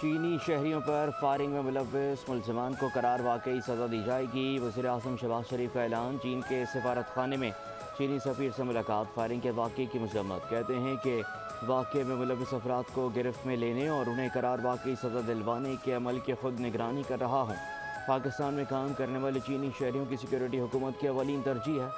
چینی شہریوں پر فائرنگ میں ملوث ملزمان کو قرار واقعی سزا دی جائے گی۔ وزیر اعظم شہباز شریف کا اعلان۔ چین کے سفارت خانے میں چینی سفیر سے ملاقات۔ فائرنگ کے واقعے کی مذمت۔ کہتے ہیں کہ واقعے میں ملوث افراد کو گرفت میں لینے اور انہیں قرار واقعی سزا دلوانے کے عمل کی خود نگرانی کر رہا ہوں۔ پاکستان میں کام کرنے والے چینی شہریوں کی سیکیورٹی حکومت کی اولین ترجیح ہے۔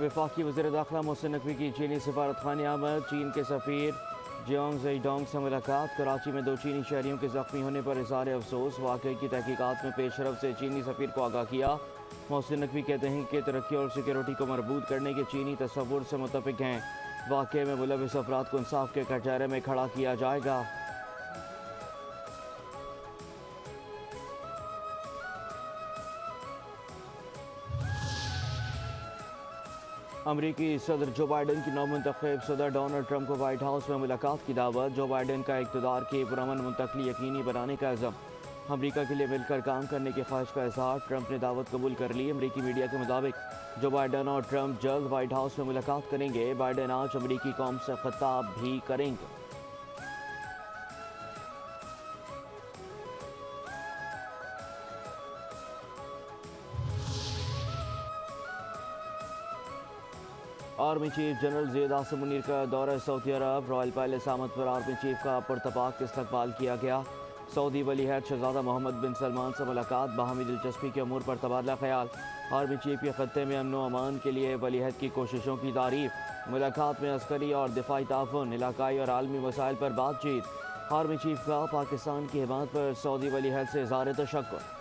وفاقی وزیر داخلہ محسن نقوی کی چینی سفارت خانے آمد۔ چین کے سفیر جیونگ زئی ڈونگ سے ملاقات۔ کراچی میں 2 چینی شہریوں کے زخمی ہونے پر اظہار افسوس۔ واقعے کی تحقیقات میں پیش رفت سے چینی سفیر کو آگاہ کیا۔ محسن نقوی کہتے ہیں کہ ترقی اور سیکیورٹی کو مربوط کرنے کے چینی تصور سے متفق ہیں۔ واقعے میں ملوث افراد کو انصاف کے کٹہرے میں کھڑا کیا جائے گا۔ امریکی صدر جو بائیڈن کی نومنتخب صدر ڈونلڈ ٹرمپ کو وائٹ ہاؤس میں ملاقات کی دعوت۔ جو بائیڈن کا اقتدار کی پرامن منتقلی یقینی بنانے کا عزم۔ امریکہ کے لیے مل کر کام کرنے کی خواہش کا اظہار۔ ٹرمپ نے دعوت قبول کر لی۔ امریکی میڈیا کے مطابق جو بائیڈن اور ٹرمپ جلد وائٹ ہاؤس میں ملاقات کریں گے۔ بائیڈن آج امریکی قوم سے خطاب بھی کریں گے۔ آرمی چیف جنرل زید عاصم منیر کا دورہ سعودی عرب۔ رائل پیلس آمد پر آرمی چیف کا پرتپاک استقبال کیا گیا۔ سعودی ولی عہد شہزادہ محمد بن سلمان سے ملاقات۔ باہمی دلچسپی کے امور پر تبادلہ خیال۔ آرمی چیف کے خطے میں امن و امان کے لیے ولی عہد کی کوششوں کی تعریف۔ ملاقات میں عسکری اور دفاعی تعاون، علاقائی اور عالمی مسائل پر بات چیت۔ آرمی چیف کا پاکستان کی حمایت پر سعودی ولی عہد سے اظہار تشکر۔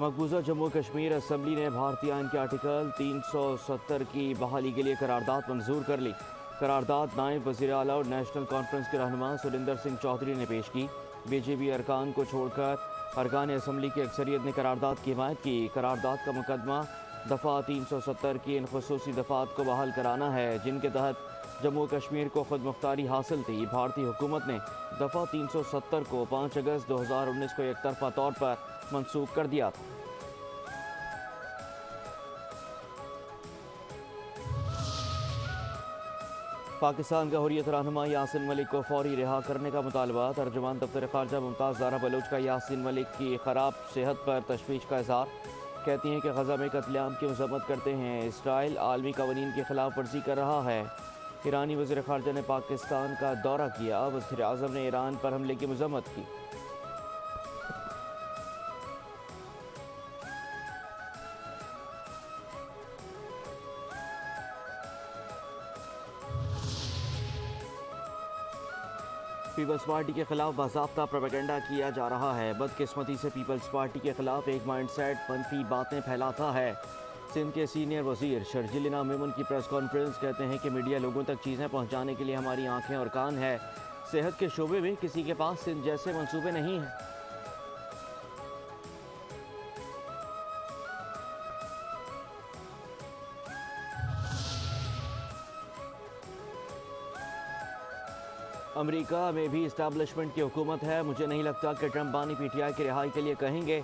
مقبوضہ جموں کشمیر اسمبلی نے بھارتی آئین کے آرٹیکل 370 کی بحالی کے لیے قرارداد منظور کر لی۔ قرارداد نائب وزیر اعلیٰ اور نیشنل کانفرنس کے رہنما سریندر سنگھ چودھری نے پیش کی۔ بی جے پی ارکان کو چھوڑ کر ارکان اسمبلی کی اکثریت نے قرارداد کی حمایت کی۔ قرارداد کا مقدمہ دفعہ 370 کی ان خصوصی دفعات کو بحال کرانا ہے جن کے تحت جموں کشمیر کو خود مختاری حاصل تھی۔ بھارتی حکومت نے دفعہ 370 کو 5 اگست 2019 کو یک طرفہ طور پر منسوخ کر دیا تھا۔ پاکستان کا حریت رہنما یاسین ملک کو فوری رہا کرنے کا مطالبہ۔ ترجمان دفتر خارجہ ممتاز زہرا بلوچ کا یاسین ملک کی خراب صحت پر تشویش کا اظہار۔ کہتی ہیں کہ غزہ میں قتل عام کی مذمت کرتے ہیں۔ اسرائیل عالمی قوانین کی خلاف ورزی کر رہا ہے۔ ایرانی وزیر خارجہ نے پاکستان کا دورہ کیا۔ وزیر اعظم نے ایران پر حملے کی مذمت کی۔ پیپلز پارٹی کے خلاف باضابطہ پروپیگنڈا کیا جا رہا ہے۔ بدقسمتی سے پیپلز پارٹی کے خلاف ایک مائنڈ سیٹ منفی باتیں پھیلاتا ہے۔ سندھ کے سینئر وزیر شرجیل انعام میمن کی پریس کانفرنس۔ کہتے ہیں کہ میڈیا لوگوں تک چیزیں پہنچانے کے لیے ہماری آنکھیں اور کان ہے۔ صحت کے شعبے میں کسی کے پاس سندھ جیسے منصوبے نہیں ہیں۔ امریکہ میں بھی اسٹیبلشمنٹ کی حکومت ہے۔ مجھے نہیں لگتا کہ ٹرمپ بانی پی ٹی آئی کی رہائی کے لیے کہیں گے۔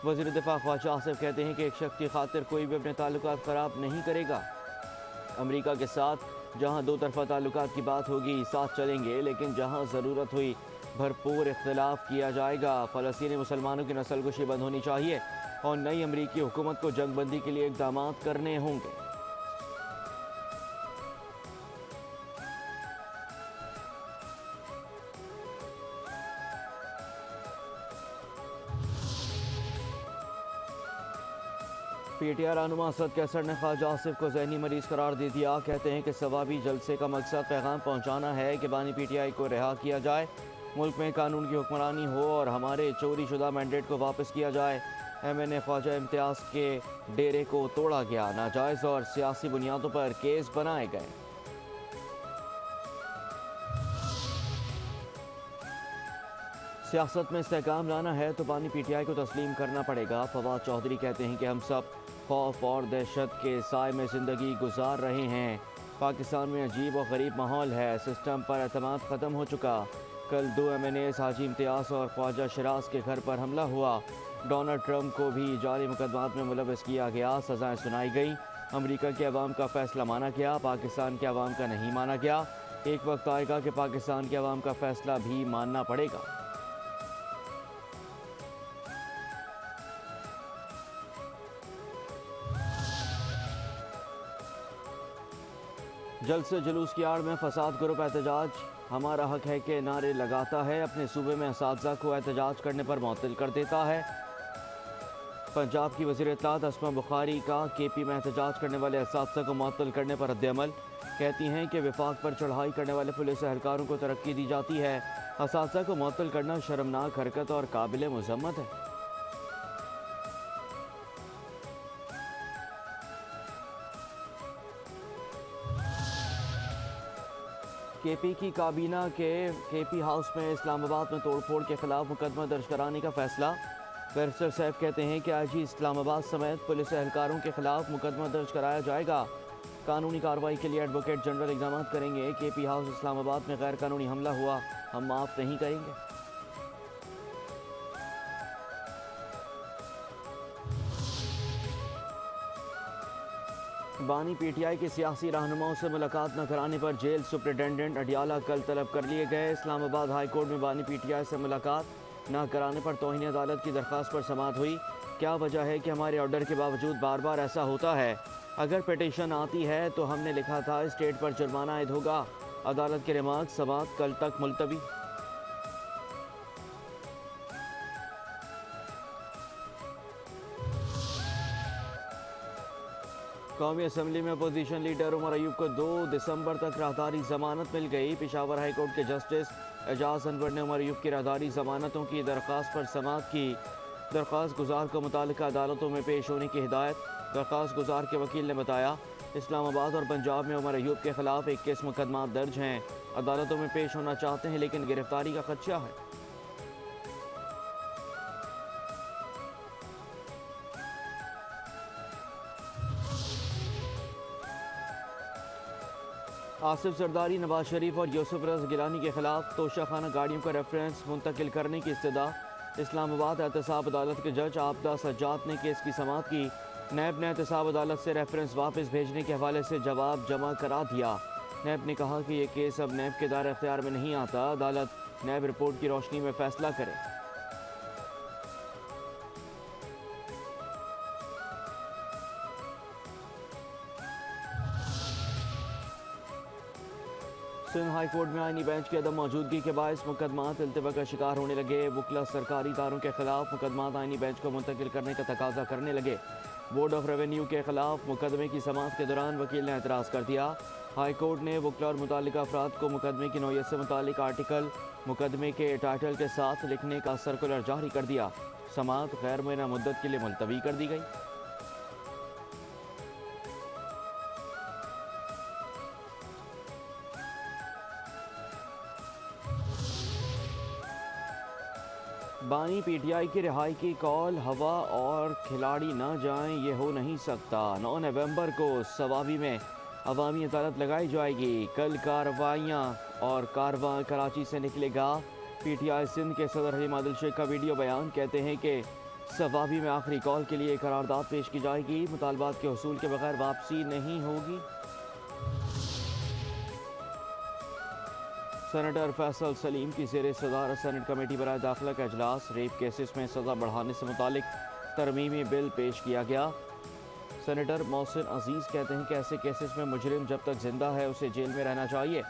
وزیر دفاع خواجہ آصف کہتے ہیں کہ ایک شخص کی خاطر کوئی بھی اپنے تعلقات خراب نہیں کرے گا۔ امریکہ کے ساتھ جہاں 2 طرفہ تعلقات کی بات ہوگی ساتھ چلیں گے، لیکن جہاں ضرورت ہوئی بھرپور اختلاف کیا جائے گا۔ فلسطینی مسلمانوں کی نسل کشی بند ہونی چاہیے اور نئی امریکی حکومت کو جنگ بندی کے لیے اقدامات کرنے ہوں گے۔ پی ٹی آئی رہنما اسد کیسر نے خواجہ آصف کو ذہنی مریض قرار دے دیا۔ کہتے ہیں کہ ثوابی جلسے کا مقصد پیغام پہنچانا ہے کہ بانی پی ٹی آئی کو رہا کیا جائے، ملک میں قانون کی حکمرانی ہو اور ہمارے چوری شدہ مینڈیٹ کو واپس کیا جائے۔ ایم این اے خواجہ امتیاز کے ڈیرے کو توڑا گیا، ناجائز اور سیاسی بنیادوں پر کیس بنائے گئے۔ سیاست میں استحکام لانا ہے تو بانی پی ٹی آئی کو تسلیم کرنا پڑے گا۔ فواد چودھری کہتے ہیں کہ ہم سب خوف اور دہشت کے سائے میں زندگی گزار رہے ہیں۔ پاکستان میں عجیب و غریب ماحول ہے، سسٹم پر اعتماد ختم ہو چکا۔ کل 2 ایم این ایز حاجی امتیاز اور خواجہ شراز کے گھر پر حملہ ہوا۔ ڈونلڈ ٹرمپ کو بھی جعلی مقدمات میں ملوث کیا گیا، سزائیں سنائی گئیں۔ امریکہ کے عوام کا فیصلہ مانا گیا، پاکستان کے عوام کا نہیں مانا گیا۔ ایک وقت آئے گا کہ پاکستان کے عوام کا فیصلہ بھی ماننا پڑے گا۔ جلد سے جلوس کی آڑ میں فساد گروپ احتجاج ہمارا حق ہے کہ نعرے لگاتا ہے، اپنے صوبے میں اساتذہ کو احتجاج کرنے پر معطل کر دیتا ہے۔ پنجاب کی وزیر اطلاعات اسما بخاری کا کے پی میں احتجاج کرنے والے اساتذہ کو معطل کرنے پر رد عمل، کہتی ہیں کہ وفاق پر چڑھائی کرنے والے پولیس اہلکاروں کو ترقی دی جاتی ہے، اساتذہ کو معطل کرنا شرمناک حرکت اور قابل مذمت ہے۔ کے پی کی کابینہ کے کے پی ہاؤس میں اسلام آباد میں توڑ پھوڑ کے خلاف مقدمہ درج کرانے کا فیصلہ۔ بیرسٹر صاحب کہتے ہیں کہ آئی جی اسلام آباد سمیت پولیس اہلکاروں کے خلاف مقدمہ درج کرایا جائے گا، قانونی کارروائی کے لیے ایڈوکیٹ جنرل اقدامات کریں گے۔ کے پی ہاؤس اسلام آباد میں غیر قانونی حملہ ہوا، ہم معاف نہیں کریں گے۔ بانی پی ٹی آئی کے سیاسی رہنماؤں سے ملاقات نہ کرانے پر جیل سپرنٹنڈنٹ اڈیالہ کل طلب کر لیے گئے۔ اسلام آباد ہائی کورٹ میں بانی پی ٹی آئی سے ملاقات نہ کرانے پر توہین عدالت کی درخواست پر سماعت ہوئی۔ کیا وجہ ہے کہ ہمارے آرڈر کے باوجود بار بار ایسا ہوتا ہے؟ اگر پٹیشن آتی ہے تو ہم نے لکھا تھا اسٹیٹ پر جرمانہ عائد ہوگا۔ عدالت کے ریمارک، سماعت کل تک ملتوی۔ قومی اسمبلی میں اپوزیشن لیڈر عمر ایوب کو 2 دسمبر تک راہداری ضمانت مل گئی۔ پشاور ہائی کورٹ کے جسٹس اعجاز انور نے عمر ایوب کی راہداری ضمانتوں کی درخواست پر سماعت کی۔ درخواست گزار کو متعلقہ عدالتوں میں پیش ہونے کی ہدایت۔ درخواست گزار کے وکیل نے بتایا اسلام آباد اور پنجاب میں عمر ایوب کے خلاف 21 مقدمات درج ہیں، عدالتوں میں پیش ہونا چاہتے ہیں لیکن گرفتاری کا خدشہ ہے۔ آصف زرداری، نواز شریف اور یوسف رضا گیلانی کے خلاف توشہ خانہ گاڑیوں کا ریفرنس منتقل کرنے کی استدعا۔ اسلام آباد احتساب عدالت کے جج عابدہ سجاد نے کیس کی سماعت کی۔ نیب نے احتساب عدالت سے ریفرنس واپس بھیجنے کے حوالے سے جواب جمع کرا دیا۔ نیب نے کہا کہ یہ کیس اب نیب کے دائرہ اختیار میں نہیں آتا، عدالت نیب رپورٹ کی روشنی میں فیصلہ کرے۔ سندھ ہائی کورٹ میں آئینی بینچ کی عدم موجودگی کے باعث مقدمات التوا کا شکار ہونے لگے۔ وکلا سرکاری اداروں کے خلاف مقدمات آئینی بینچ کو منتقل کرنے کا تقاضا کرنے لگے۔ بورڈ آف ریونیو کے خلاف مقدمے کی سماعت کے دوران وکیل نے اعتراض کر دیا۔ ہائی کورٹ نے وکلا اور متعلقہ افراد کو مقدمے کی نوعیت سے متعلق آرٹیکل مقدمے کے ٹائٹل کے ساتھ لکھنے کا سرکولر جاری کر دیا۔ سماعت غیر معینہ مدت کے لیے ملتوی کر دی گئی۔ بانی پی ٹی آئی کی رہائی کی کال، ہوا اور کھلاڑی نہ جائیں، یہ ہو نہیں سکتا۔ 9 نومبر کو سوابی میں عوامی عدالت لگائی جائے گی۔ کل کارروائیاں اور کارواں کراچی سے نکلے گا۔ پی ٹی آئی سندھ کے صدر حلیم عادل شیخ کا ویڈیو بیان، کہتے ہیں کہ سوابی میں آخری کال کے لیے قرارداد پیش کی جائے گی، مطالبات کے حصول کے بغیر واپسی نہیں ہوگی۔ سینیٹر فیصل سلیم کی زیر صدارت سینٹ کمیٹی برائے داخلہ کا اجلاس۔ ریپ کیسز میں سزا بڑھانے سے متعلق ترمیمی بل پیش کیا گیا۔ سینیٹر محسن عزیز کہتے ہیں کہ ایسے کیسز میں مجرم جب تک زندہ ہے اسے جیل میں رہنا چاہیے،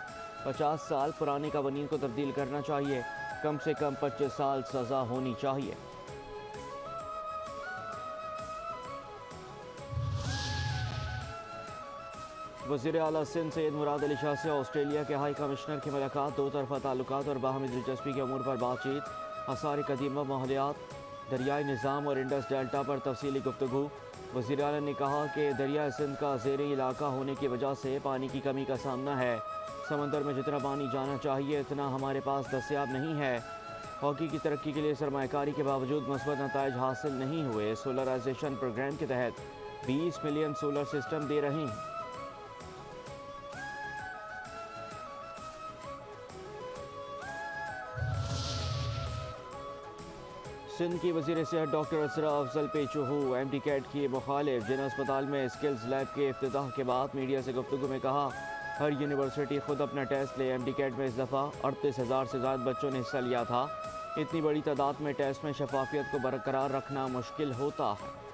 50 سال پرانے قوانین کو تبدیل کرنا چاہیے، کم سے کم 25 سال سزا ہونی چاہیے۔ وزیر اعلیٰ سندھ سید مراد علی شاہ سے آسٹریلیا کے ہائی کمشنر کی ملاقات۔ 2 طرفہ تعلقات اور باہمی دلچسپی کے امور پر بات چیت۔ آثار قدیمہ، ماحولیات، دریائی نظام اور انڈس ڈیلٹا پر تفصیلی گفتگو۔ وزیر اعلیٰ نے کہا کہ دریائے سندھ کا زیریں علاقہ ہونے کی وجہ سے پانی کی کمی کا سامنا ہے۔ سمندر میں جتنا پانی جانا چاہیے اتنا ہمارے پاس دستیاب نہیں ہے۔ ہاکی کی ترقی کے لیے سرمایہ کاری کے باوجود مثبت نتائج حاصل نہیں ہوئے۔ سولرائزیشن پروگرام کے تحت 20 ملین سولر سسٹم دے رہے ہیں۔ سندھ کی وزیر صحت ڈاکٹر اسرا افضل پیچوہو ایم ڈی کیٹ کی مخالف، جن اسپتال میں اسکلز لیب کے افتتاح کے بعد میڈیا سے گفتگو میں کہا ہر یونیورسٹی خود اپنا ٹیسٹ لے۔ ایم ڈی کیٹ میں اس دفعہ 38,000 سے زائد بچوں نے حصہ لیا تھا۔ اتنی بڑی تعداد میں ٹیسٹ میں شفافیت کو برقرار رکھنا مشکل ہوتا ہے۔